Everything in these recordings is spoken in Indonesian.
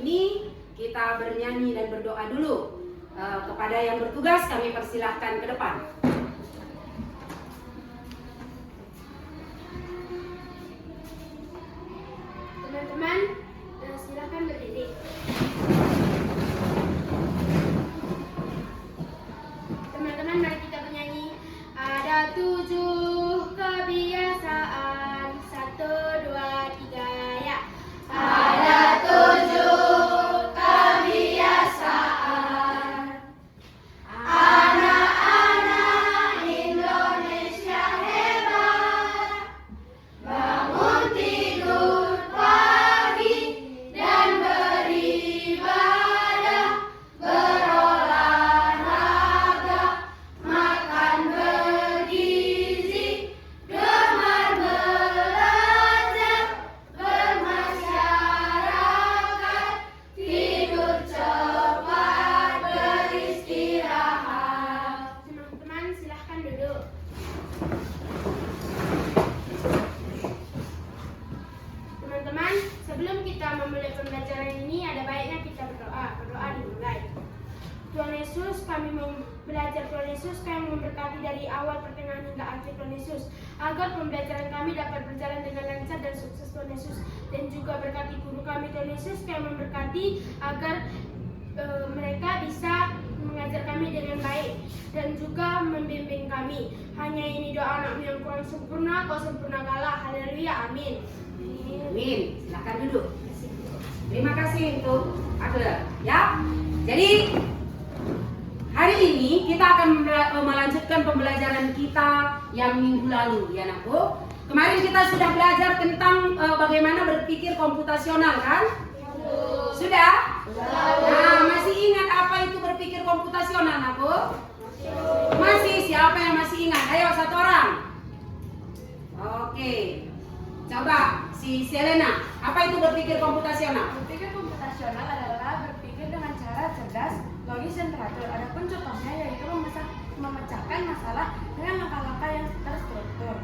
ini kita bernyanyi dan berdoa dulu. Kepada yang bertugas kami persilahkan ke depan. Teman-teman, silakan berdiri. Teman-teman, mari kita bernyanyi. Ada 7 kebiasaan, 1, 2, 3, ya. Ada 7 kebiasaan. Anak-anak Indonesia hebat, bangun tidur pagi dan beribadah, berolahraga, makan bergizi, gemar belajar, bermasyarakat, tidur cepat, beristirahat. Teman-teman, silahkan duduk. Teman-teman, sebelum kita memulai pembelajaran ini, ada baiknya kita berdoa. Berdoa dimulai. Tuhan Yesus, kami mau belajar Tuhan Yesus, kami memberkati dari awal, pertengahan hingga akhir Tuhan Yesus, agar pembelajaran kami dapat berjalan dengan lancar dan sukses Tuhan Yesus. Dan juga berkati guru kami Tuhan Yesus, kami memberkati agar mereka bisa mengajar kami dengan baik dan juga membimbing kami. Hanya ini doa anakmu yang kurang sempurna, kau sempurnakanlah. Haleluya, amin. Amin. Silakan duduk. Terima kasih untuk Adler. Ya. Jadi hari ini kita akan melanjutkan pembelajaran kita yang minggu lalu, ya anakku. Kemarin kita sudah belajar tentang bagaimana berpikir komputasional, kan? Sudah? Nah, masih ingat apa itu berpikir komputasional, anakku? Masih? Siapa yang masih ingat? Ayo, satu orang. Oke. Coba si Selena, apa itu berpikir komputasional? Berpikir komputasional adalah berpikir dengan cara cerdas, logis, dan teratur. Adapun contohnya yaitu memecahkan masalah dengan langkah-langkah yang terstruktur.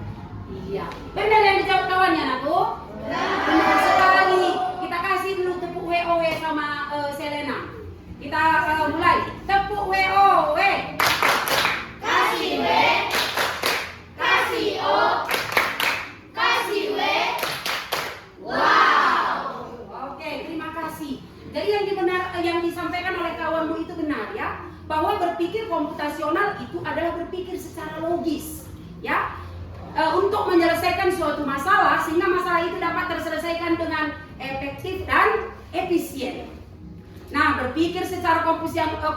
Iya. Benar yang dijawab kawannya, anakku? Benar sekali. Kita kasih dulu tepuk WOW sama Selena. Kita mulai. Tepuk WOW. Kasih W, kasih O, kasih W. Wow. Oke, terima kasih. Jadi yang disampaikan oleh kawanmu itu benar, ya, bahwa berpikir komputasional itu adalah berpikir secara logis, ya, untuk menyelesaikan suatu masalah sehingga masalah itu dapat terselesaikan dengan efektif dan efisien. Nah, berpikir secara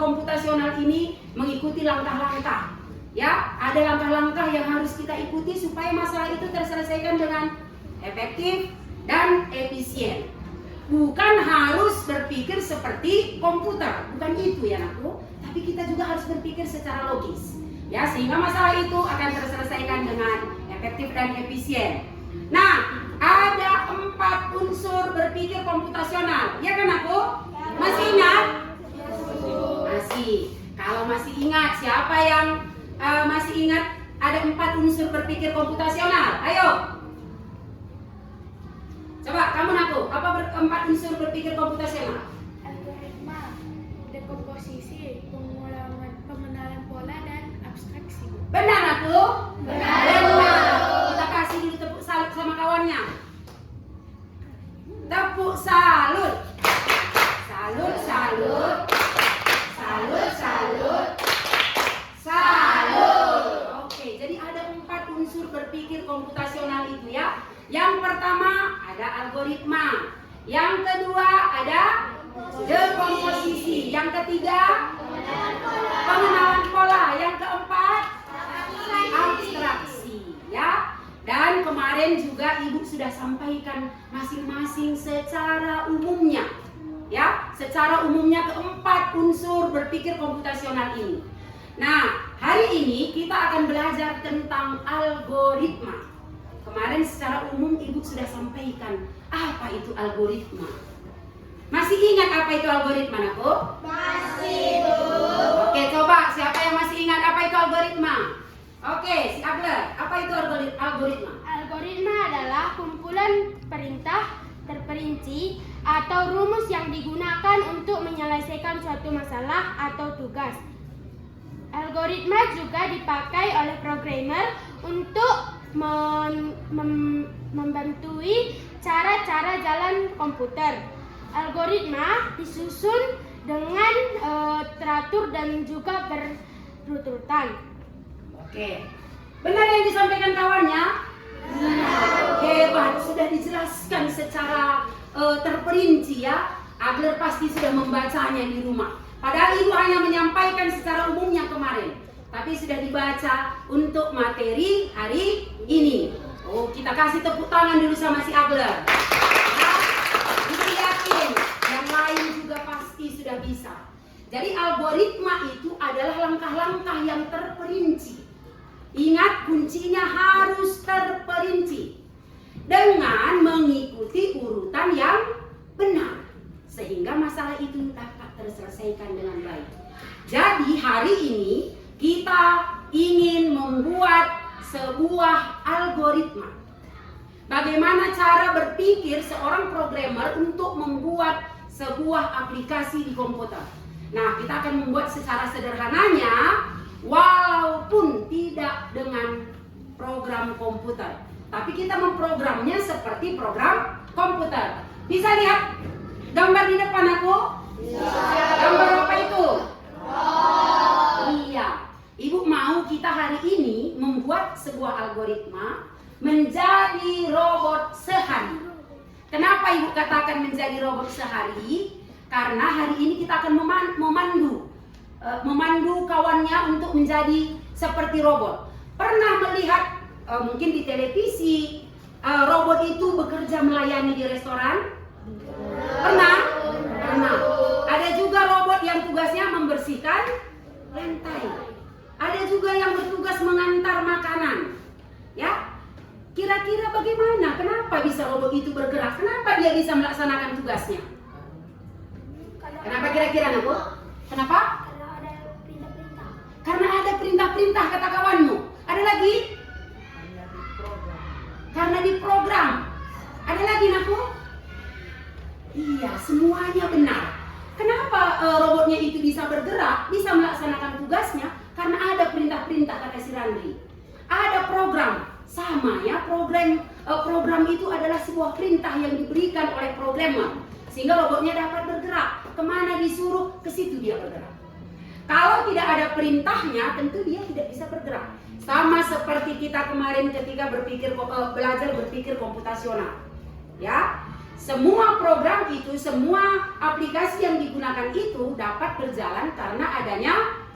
komputasional ini mengikuti langkah-langkah, ya, ada langkah-langkah yang harus kita ikuti supaya masalah itu terselesaikan dengan efektif dan efisien. Bukan harus berpikir seperti komputer, bukan itu ya anakku, tapi kita juga harus berpikir secara logis, ya, sehingga masalah itu akan terselesaikan dengan efektif dan efisien. Nah, ada 4 unsur berpikir komputasional, ya kan aku? Masih ingat? Masih. Kalau masih ingat, siapa yang masih ingat ada 4 unsur berpikir komputasional? Ayo. Coba kamu naku, apa 4 unsur berpikir komputasional? Algoritma, dekomposisi, pengenalan pola, dan abstraksi. Benar aku? Benar. Kita kasih dulu tepuk salut sama kawannya. Tepuk salut. Salut, salut. Salut, salut. Salut. Oke, jadi ada 4 unsur berpikir komputasional itu, ya. Yang pertama ada algoritma. Yang kedua ada dekomposisi. Yang ketiga pengenalan pola. Yang keempat abstraksi, ya. Dan kemarin juga Ibu sudah sampaikan masing-masing secara umumnya, ya, secara umumnya keempat unsur berpikir komputasional ini. Nah, hari ini kita akan belajar tentang algoritma. Kemarin secara umum Ibu sudah sampaikan apa itu algoritma. Masih ingat apa itu algoritma, Naku? Masih, Bu. Oke, coba siapa yang masih ingat apa itu algoritma? Oke, si Abler, apa itu algoritma? Algoritma adalah kumpulan perintah terperinci atau rumus yang digunakan untuk menyelesaikan suatu masalah atau tugas. Algoritma juga dipakai oleh programmer untuk membantui cara-cara jalan komputer. Algoritma disusun dengan teratur dan juga berurutan. Oke, benar yang disampaikan kawannya? Hebat, sudah dijelaskan secara terperinci ya. Agler pasti sudah membacanya di rumah. Padahal ibu hanya menyampaikan secara umumnya kemarin, tapi sudah dibaca untuk materi hari ini. Oh, kita kasih tepuk tangan dulu sama si Agler. Ya, ibu yakin yang lain juga pasti sudah bisa. Jadi algoritma itu adalah langkah-langkah yang terperinci. Ingat, kuncinya harus terperinci dengan mengikuti urutan yang benar, sehingga masalah itu dapat terselesaikan dengan baik. Jadi hari ini kita ingin membuat sebuah algoritma. Bagaimana cara berpikir seorang programmer untuk membuat sebuah aplikasi di komputer. Nah, kita akan membuat secara sederhananya, walaupun tidak dengan program komputer, tapi kita memprogramnya seperti program komputer. Bisa lihat gambar di depan aku? Gambar apa itu? Iya. Ibu mau kita hari ini membuat sebuah algoritma menjadi robot sehari. Kenapa ibu katakan menjadi robot sehari? Karena hari ini kita akan memandu kawannya untuk menjadi seperti robot. Pernah melihat mungkin di televisi robot itu bekerja melayani di restoran? Pernah? Pernah. Ada juga robot yang tugasnya membersihkan lantai. Ada juga yang bertugas mengantar makanan. Ya. Kira-kira bagaimana? Kenapa bisa robot itu bergerak? Kenapa dia bisa melaksanakan tugasnya? Kenapa kira-kira, Nabu? Kenapa? Karena ada perintah-perintah. Karena ada perintah-perintah, kata kawanmu. Ada lagi? Karena diprogram. Ada lagi, Nabu? Iya, semuanya benar. Kenapa robotnya itu bisa bergerak, bisa melaksanakan tugasnya? Karena ada perintah-perintah, kata si Randri. Ada program, sama ya, program itu adalah sebuah perintah yang diberikan oleh programmer. Sehingga robotnya dapat bergerak. Kemana disuruh, ke situ dia bergerak. Kalau tidak ada perintahnya, tentu dia tidak bisa bergerak. Sama seperti kita kemarin ketika belajar berpikir komputasional. Ya, semua program itu, semua aplikasi yang digunakan itu dapat berjalan karena adanya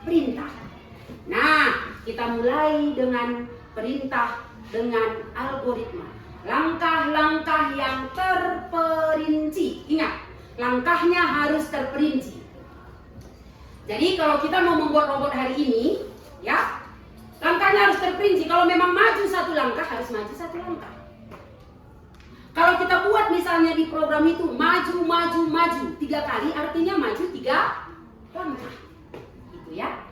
perintah. Nah, kita mulai dengan perintah, dengan algoritma. Langkah-langkah yang terperinci. Ingat, langkahnya harus terperinci. Jadi kalau kita mau membuat robot hari ini, ya, langkahnya harus terperinci. Kalau memang maju satu langkah, harus maju satu langkah. Kalau kita buat misalnya di program itu maju, maju, maju 3 kali, artinya maju 3 langkah. Gitu ya.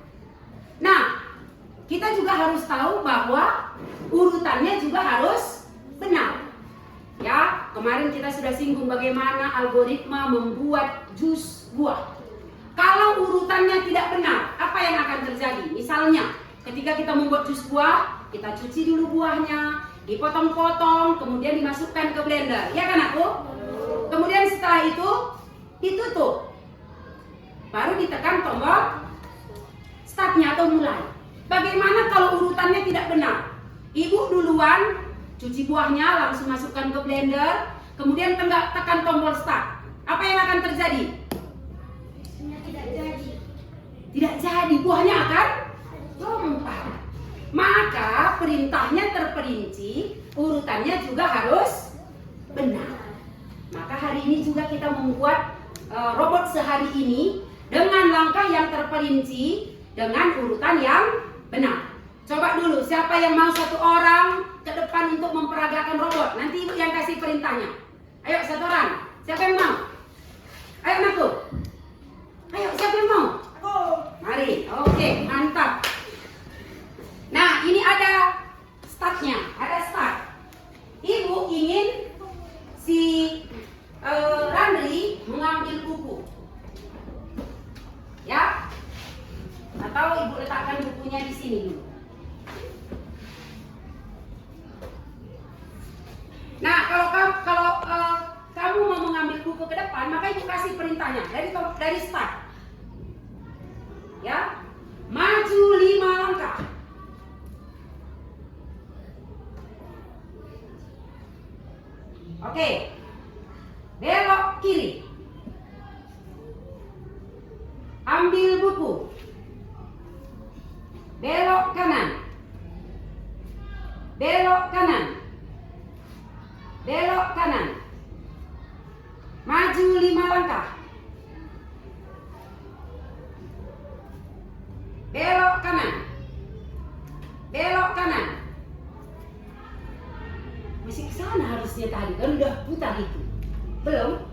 Nah, kita juga harus tahu bahwa urutannya juga harus benar. Ya, kemarin kita sudah singgung bagaimana algoritma membuat jus buah. Kalau urutannya tidak benar, apa yang akan terjadi? Misalnya, ketika kita membuat jus buah, kita cuci dulu buahnya, dipotong-potong, kemudian dimasukkan ke blender. Ya kan aku? Kemudian setelah itu ditutup. Baru ditekan tombol startnya atau mulai. Bagaimana kalau urutannya tidak benar? Ibu duluan cuci buahnya, langsung masukkan ke blender, kemudian tekan tombol start. Apa yang akan terjadi? Tidak jadi. Tidak jadi, buahnya akan lompat. Maka perintahnya terperinci, urutannya juga harus benar. Maka hari ini juga kita membuat robot sehari ini dengan langkah yang terperinci, dengan urutan yang benar. Coba dulu, siapa yang mau satu orang ke depan untuk memperagakan robot? Nanti ibu yang kasih perintahnya. Ayo satu orang, siapa yang mau? Ayo Naku. Ayo, siapa yang mau? Mari, oke, mantap. Nah, ini ada startnya, ada start. Ibu ingin si sini dulu. Nah, kalau kamu mau mengambil buku ke depan, maka ibu kasih perintahnya dari start. Ya, maju 5 langkah. Oke, belok kiri. Ambil buku. Belok kanan. Belok kanan. Belok kanan. Maju 5 langkah. Belok kanan. Belok kanan. Masih ke sana harusnya tadi, kan udah putar itu. Belum?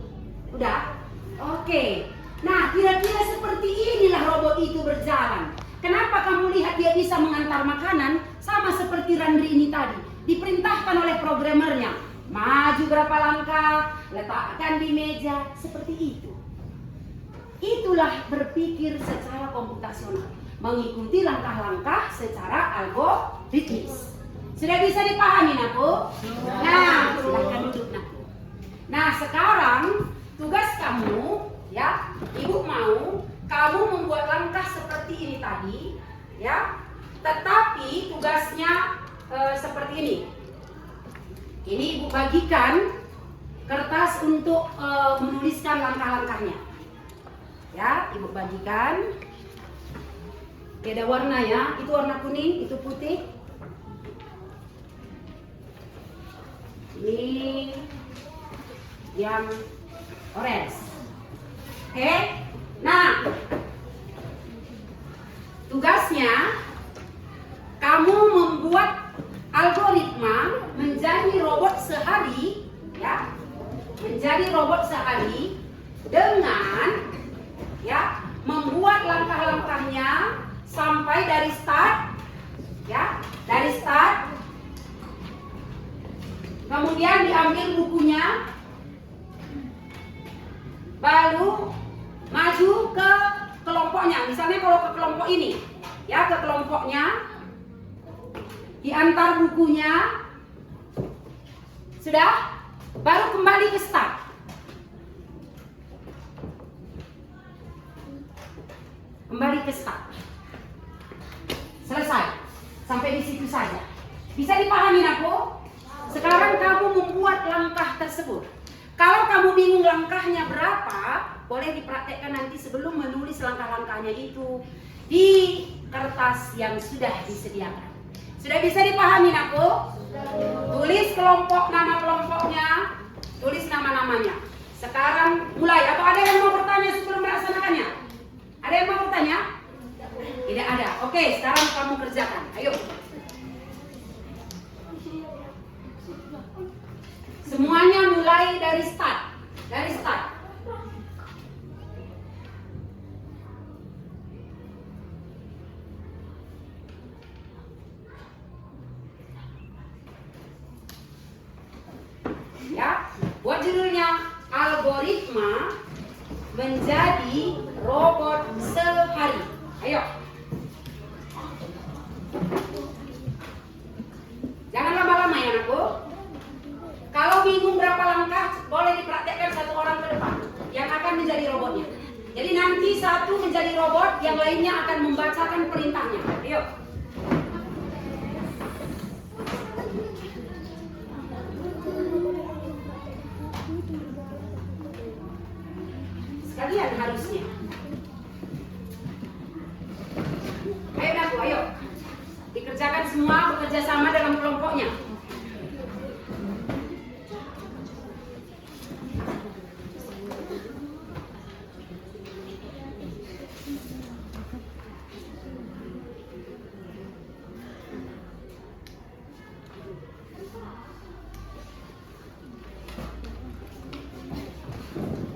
Udah? Oke. Nah, kira-kira seperti inilah robot itu berjalan. Kenapa kamu lihat dia bisa mengantar makanan? Sama seperti Randri ini tadi. Diperintahkan oleh programmernya. Maju berapa langkah, letakkan di meja, seperti itu. Itulah berpikir secara komputasional. Mengikuti langkah-langkah secara algoritmis. Sudah bisa dipahami, Naku? Nah, silahkan duduk, Naku. Nah, sekarang tugas kamu, ya, Ibu mau kamu membuat langkah seperti ini tadi, ya. Tetapi tugasnya seperti ini. Ini Ibu bagikan kertas untuk menuliskan langkah-langkahnya. Ya, Ibu bagikan. Beda warna ya, itu warna kuning, itu putih. Ini yang orange. Oke. Nah, tugasnya kamu membuat algoritma menjadi robot sehari, ya. Menjadi robot sehari dengan ya membuat langkah-langkahnya sampai dari start, ya, dari start. Kemudian diambil bukunya, baru maju ke kelompoknya. Misalnya kalau ke kelompok ini, ya, ke kelompoknya, diantar bukunya, sudah, baru kembali ke start. Kembali ke start. Selesai. Sampai di situ saja. Bisa dipahami, Naku? Sekarang kamu membuat langkah tersebut. Kalau kamu bingung langkahnya berapa, boleh dipraktekkan nanti sebelum menulis langkah-langkahnya itu di kertas yang sudah disediakan. Sudah bisa dipahami, Naku? Tulis kelompok, nama kelompoknya, tulis nama-namanya. Sekarang mulai. Atau ada yang mau bertanya sebelum melaksanakannya? Ada yang mau bertanya? Tidak ada. Oke, sekarang kamu kerjakan. Ayo. Semuanya mulai dari start. Dari start. Ya, buat judulnya algoritma menjadi robot sehari. Ayo. Jangan lama-lama ya, Naku. Kalau bingung berapa langkah, boleh dipraktekkan satu orang ke depan yang akan menjadi robotnya. Jadi nanti satu menjadi robot, yang lainnya akan membacakan perintahnya. Ayo. Sekalian harusnya. Ayo, Naku, ayo. Dikerjakan semua, bekerja sama dalam kelompoknya.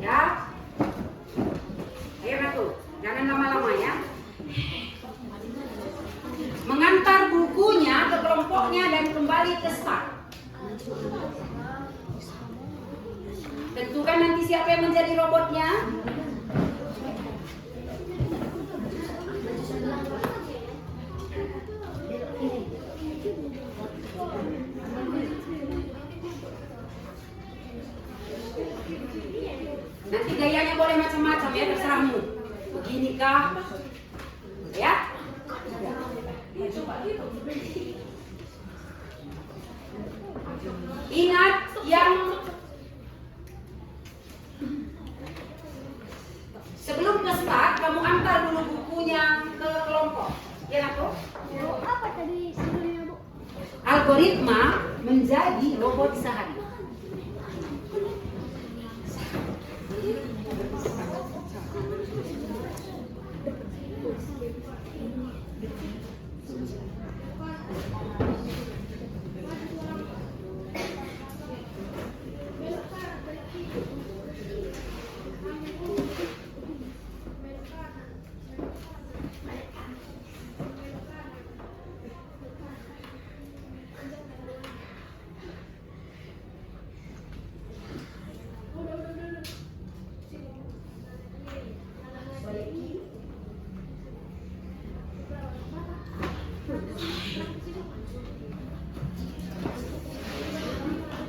Ya. Ayo, Naku, jangan lama-lama ya. Mengantar bukunya ke kelompoknya dan kembali ke start. Tentukan nanti siapa yang menjadi robotnya. macam-macam ya, terserahmu. Beginikah? Ya. Ingat yang sebelum ke start, kamu antar dulu bukunya ke kelompok. Ya, aku? Apa tadi sebelumnya, Bu? Algoritma menjadi robot sehari.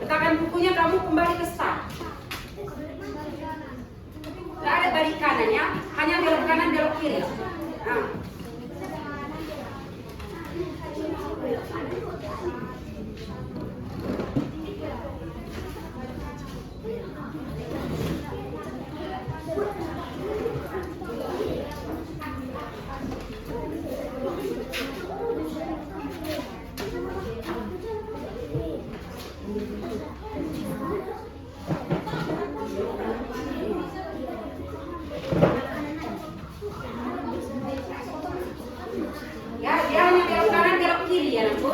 Letakkan bukunya, kamu kembali ke start. Tidak ada balik kanan ya, hanya belok kanan, belok kiri. Nah. Ya, dia hanya belok kanan, belok kiri ya, Bu.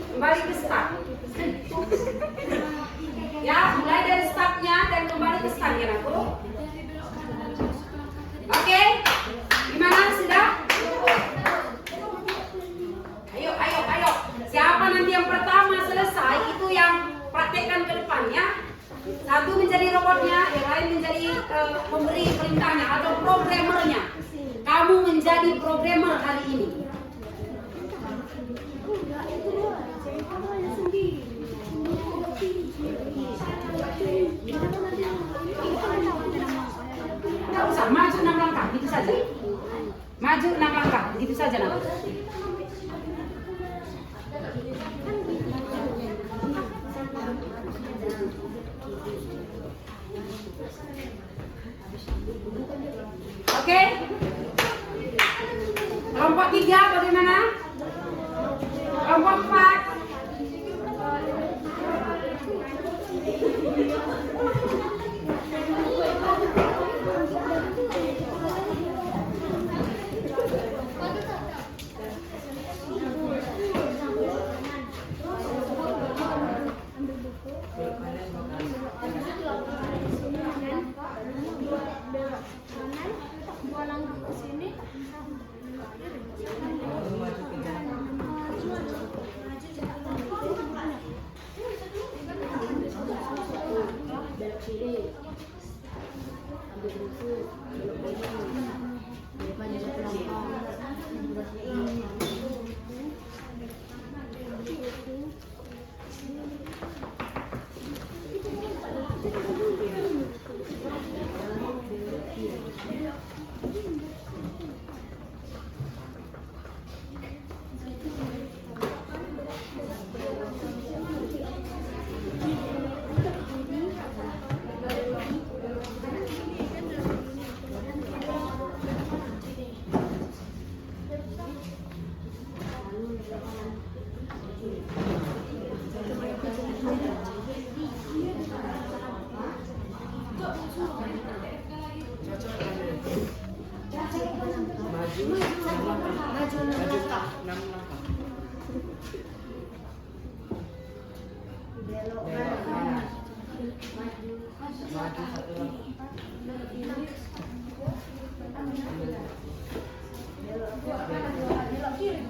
Kembali ke start. Ya, mulai dari startnya dan kembali ke start ya, Bu. Oke, gimana sudah? Ayo, ayo, ayo. Siapa nanti yang pertama selesai itu yang praktekkan ke depannya. Satu menjadi robotnya, yang lain menjadi pemberi perintahnya atau programmernya. Kamu menjadi programmer hari ini. Tidak usah, maju 6 langkah, gitu saja. Maju 6 langkah, gitu saja nanti. Oke? Kelompok 3 bagaimana? Kelompok 4. Maju 6 langkah. 6 langkah. Belok Belok kanan. kanan. Maju 1 langkah. Belok kiri.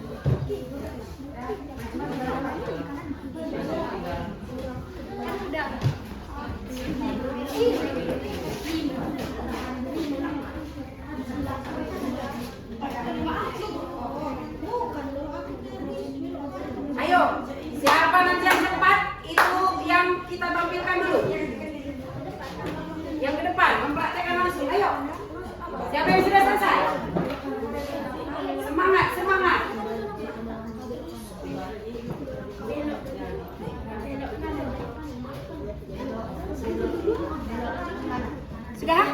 Ayo, siapa nanti yang cepat itu yang kita tampilkan dulu. Yang ke depan mempraktekkan langsung. Ayo. Siapa yang sudah selesai? Semangat, semangat. Sudah?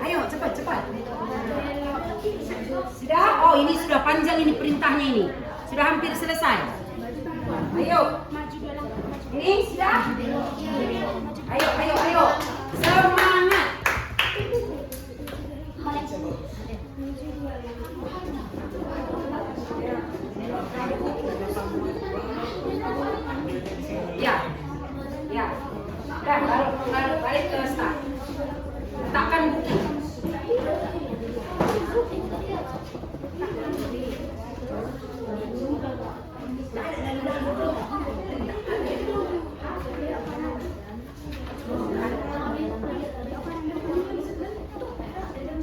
Ayo, cepat, cepat. Sudah? Oh, ini sudah panjang ini perintahnya ini. Sudah hampir selesai. Ayo. Ini sudah? Ayo, ayo, ayo. Semangat. Ya. Ya. Udah, balik ke start. Letakkan bukti.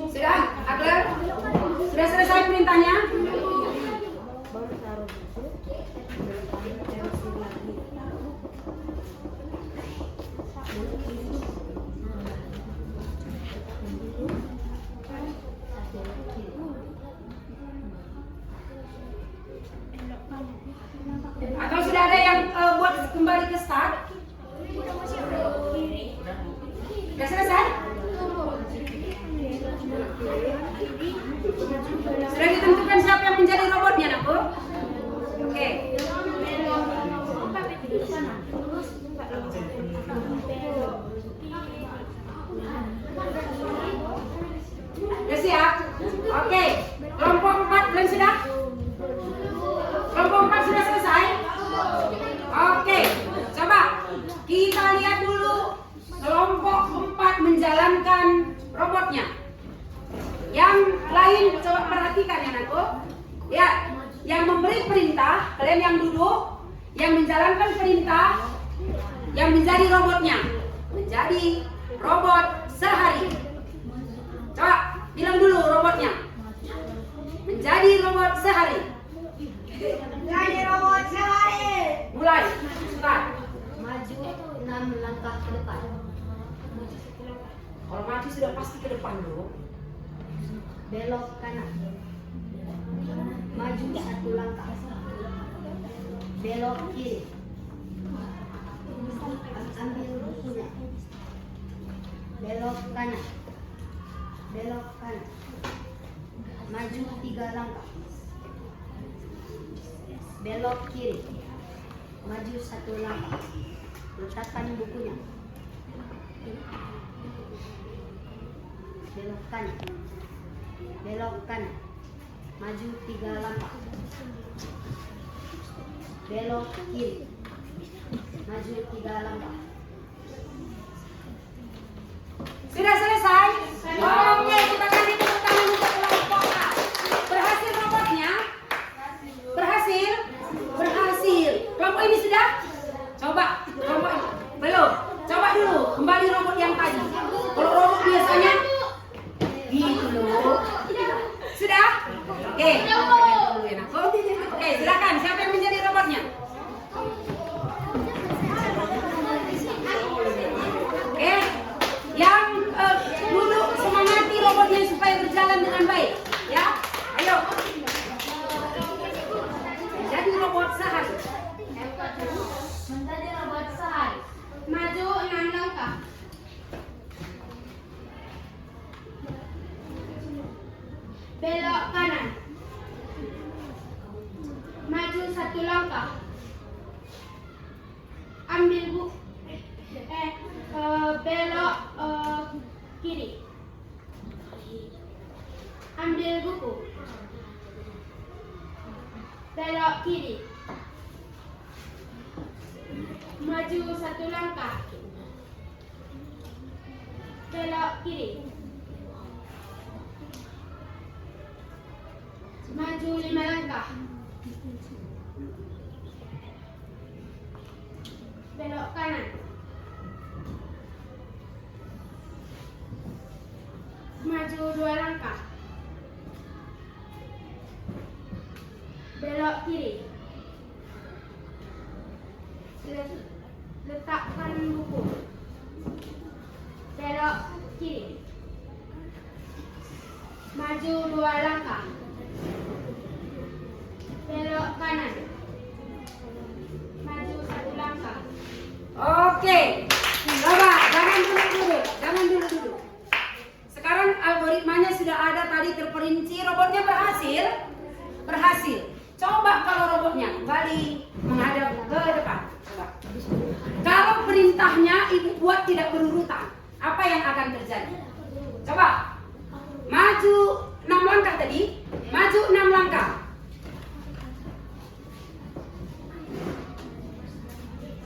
Sudah, Agler? Sudah selesai perintahnya? Atau sudah ada yang buat kembali ke start? Sudah selesai? Sudah ditentukan siapa yang menjadi robotnya, Nakku? Oke. Sudah siap? Oke. Kelompok 4 belum sudah? Kelompok 4 sudah selesai? Oke. Coba kita lihat dulu kelompok 4 menjalankan robotnya. Yang lain coba perhatikan ya, Nakku. Ya, yang memberi perintah, kalian yang duduk, yang menjalankan perintah, yang menjadi robotnya. Menjadi robot sehari. Coba bilang dulu robotnya. Menjadi robot sehari. Jadi robot sehari. Mulai. Start. Maju 6 langkah ke depan. Kalau maju sudah pasti ke depan dulu. Belok kanan. Maju 1 langkah. Belok kiri. Ambil bukunya. Belok kanan. Belok kanan. Maju 3 langkah. Belok kiri. Maju 1 langkah. Letakkan bukunya. Belok kanan. Belok kanan. Maju 3 langkah. Belok kiri. Maju 3 langkah. Sudah selesai? Oke, kita kasih tepuk tangan untuk kelompok A. Berhasil robotnya? Berhasil? Berhasil. Kelompok ini sudah? Coba, kelompok ini. Belum. Coba dulu, kembali robot yang tadi. Kalau robot biasanya gitu loh. Sudah? Oke. Oke, silakan. Siapa yang menjadi robotnya? Oke. Yang duduk semangati robotnya supaya berjalan dengan baik. Ya, ayo. Jadi robot sehari. Menjadi robot sehari. Maju 6 langkah. Belok kanan. Maju 1 langkah. Ambil buku. Belok kiri. Ambil buku. Belok kiri. Maju 1 langkah. Belok kiri. Maju 5 langkah. Belok kanan. Maju 2 langkah. Belok kiri. Letakkan buku. Belok kiri. Maju 2 langkah. Belok kanan. Maju 1 langkah. Oke, coba jangan dulu. Sekarang algoritmanya sudah ada tadi terperinci, robotnya berhasil. Coba kalau robotnya kembali menghadap ke depan. Coba. Kalau perintahnya ibu buat tidak berurutan, apa yang akan terjadi? Coba. Maju 6 langkah tadi, maju 6 langkah.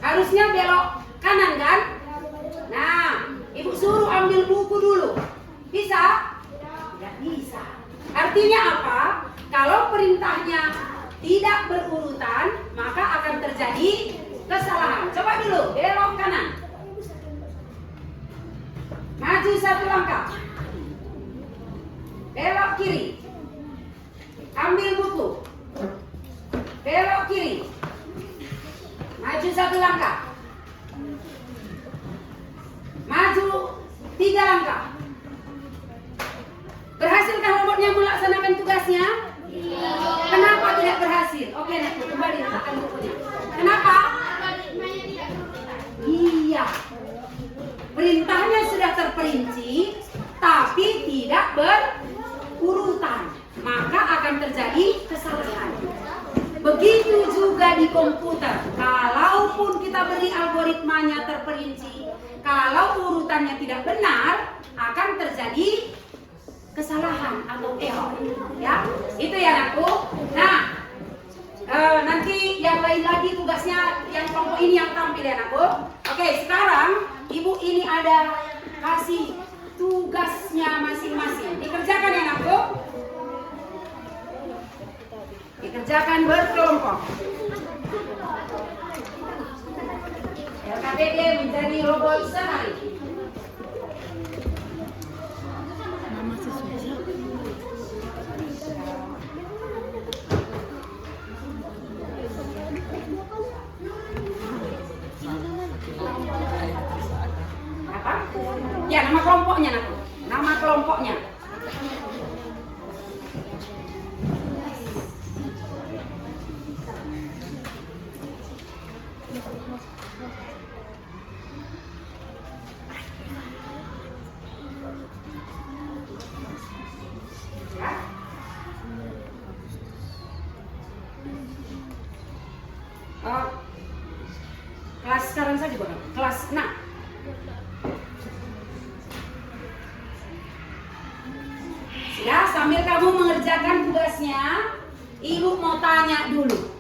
Harusnya belok kanan kan? Nah, ibu suruh ambil buku dulu. Bisa? Tidak bisa. Artinya apa? Kalau perintahnya tidak berurutan, maka akan terjadi kesalahan. Coba dulu, belok kanan. Maju 1 langkah. Belok kiri. Ambil buku. Belok kiri. Maju 1 langkah. Maju 3 langkah. Berhasilkah robotnya melaksanakan tugasnya? Kenapa tidak berhasil? Oke, Nak, kembali letakkan bukunya. Kenapa? Algoritmanya tidak berurutan. Iya. Perintahnya sudah terperinci, tapi tidak berurutan. Maka akan terjadi kesalahan. Begitu juga di komputer. Kalaupun kita beri algoritmanya terperinci, kalau urutannya tidak benar, akan terjadi kesalahan atau error. Ya, itu ya Anakku. Nah, nanti yang lain lagi tugasnya yang kelompok ini yang tampil ya Anakku. Oke, sekarang Ibu ini ada kasih tugasnya masing-masing. Dikerjakan ya Anakku. Dikerjakan berkelompok. LKPD menjadi robot sehari. Apa? Ya, nama kelompoknya Anakku. Nama kelompoknya. Kelas sekarang saja bukan? Kelas 6. Ya, sambil kamu mengerjakan tugasnya, Ibu mau tanya dulu.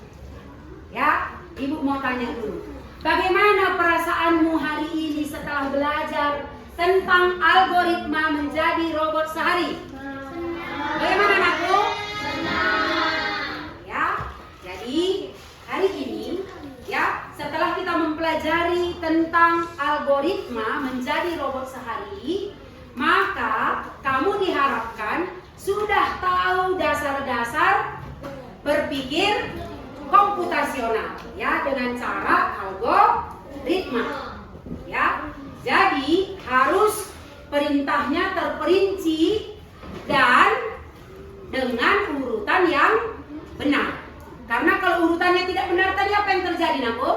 Ya, Ibu mau tanya dulu. Bagaimana perasaanmu hari ini setelah belajar tentang algoritma menjadi robot sehari? Bagaimana Anakku? Ya, jadi hari ini ya, setelah kita mempelajari tentang algoritma menjadi robot sehari, maka kamu diharapkan sudah tahu dasar-dasar berpikir komputasional ya, dengan cara algoritma. Ya. Jadi harus perintahnya terperinci dan dengan urutan yang benar. Karena kalau urutannya tidak benar tadi apa yang terjadi, Nakku?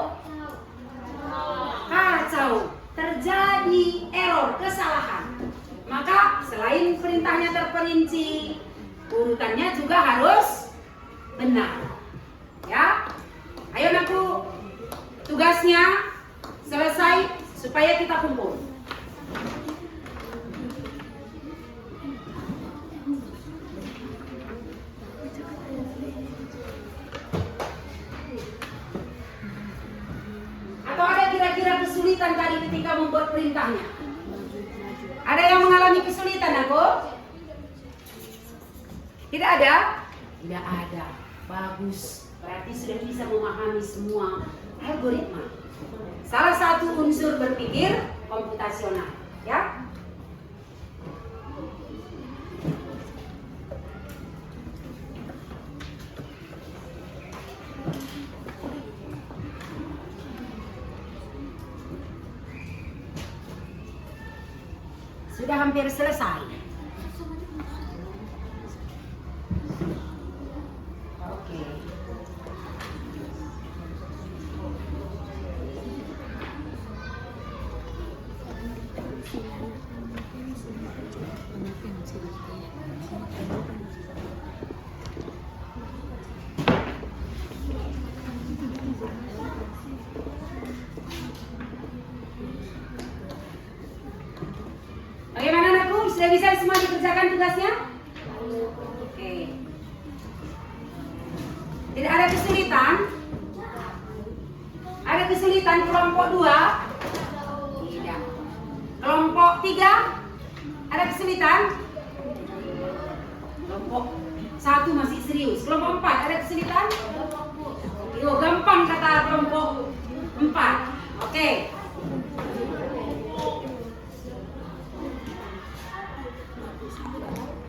Kacau, terjadi error, kesalahan. Maka selain perintahnya terperinci, urutannya juga harus benar. Ya, ayo Nakku, tugasnya selesai supaya kita kumpul. mengalami kesulitan aku? Tidak ada? Tidak ada. Bagus. Berarti sudah bisa memahami semua algoritma. Salah satu unsur berpikir komputasional, ya. Sudah hampir selesai. Oke. Bagaimana anakku? Sudah bisa semua dikerjakan tugasnya? Oke. Tidak ada kesulitan? Ada kesulitan kelompok 2? Tidak. Kelompok 3? Ada kesulitan? Kelompok 1 masih serius. Kelompok 4 ada kesulitan?